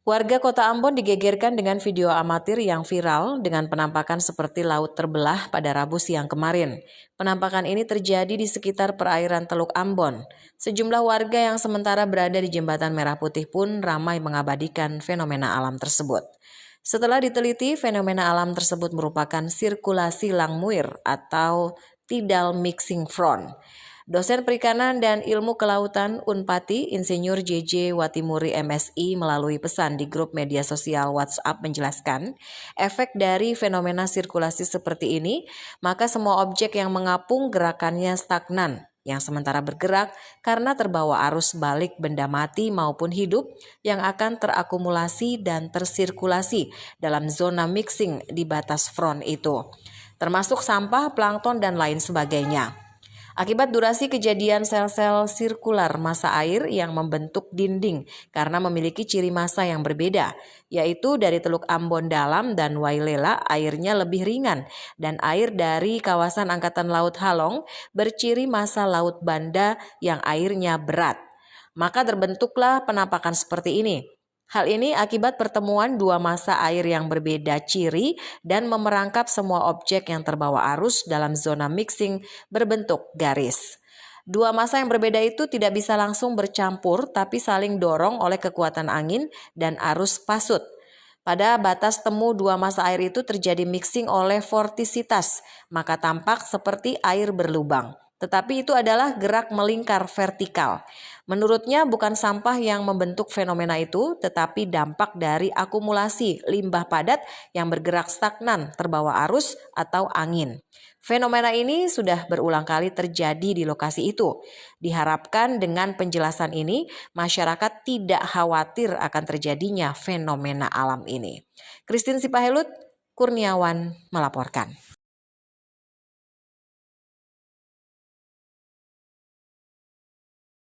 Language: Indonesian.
Warga Kota Ambon digegerkan dengan video amatir yang viral dengan penampakan seperti laut terbelah pada Rabu siang kemarin. Penampakan ini terjadi di sekitar perairan Teluk Ambon. Sejumlah warga yang sementara berada di Jembatan Merah Putih pun ramai mengabadikan fenomena alam tersebut. Setelah diteliti, fenomena alam tersebut merupakan sirkulasi langmuir atau tidal mixing front. Dosen Perikanan dan Ilmu Kelautan Unpati, Insinyur JJ Watimuri MSI melalui pesan di grup media sosial WhatsApp menjelaskan, efek dari fenomena sirkulasi seperti ini, maka semua objek yang mengapung gerakannya stagnan, yang sementara bergerak karena terbawa arus balik benda mati maupun hidup yang akan terakumulasi dan tersirkulasi dalam zona mixing di batas front itu, termasuk sampah, plankton, dan lain sebagainya. Akibat durasi kejadian sel-sel sirkular massa air yang membentuk dinding karena memiliki ciri massa yang berbeda, yaitu dari Teluk Ambon Dalam dan Wailela airnya lebih ringan dan air dari kawasan Angkatan Laut Halong berciri massa Laut Banda yang airnya berat. Maka terbentuklah penampakan seperti ini. Hal ini akibat pertemuan dua massa air yang berbeda ciri dan memerangkap semua objek yang terbawa arus dalam zona mixing berbentuk garis. Dua massa yang berbeda itu tidak bisa langsung bercampur tapi saling dorong oleh kekuatan angin dan arus pasut. Pada batas temu dua massa air itu terjadi mixing oleh vortisitas, maka tampak seperti air berlubang. Tetapi itu adalah gerak melingkar vertikal. Menurutnya bukan sampah yang membentuk fenomena itu, tetapi dampak dari akumulasi limbah padat yang bergerak stagnan, terbawa arus atau angin. Fenomena ini sudah berulang kali terjadi di lokasi itu. Diharapkan dengan penjelasan ini, masyarakat tidak khawatir akan terjadinya fenomena alam ini. Christine Sipahelut, Kurniawan melaporkan.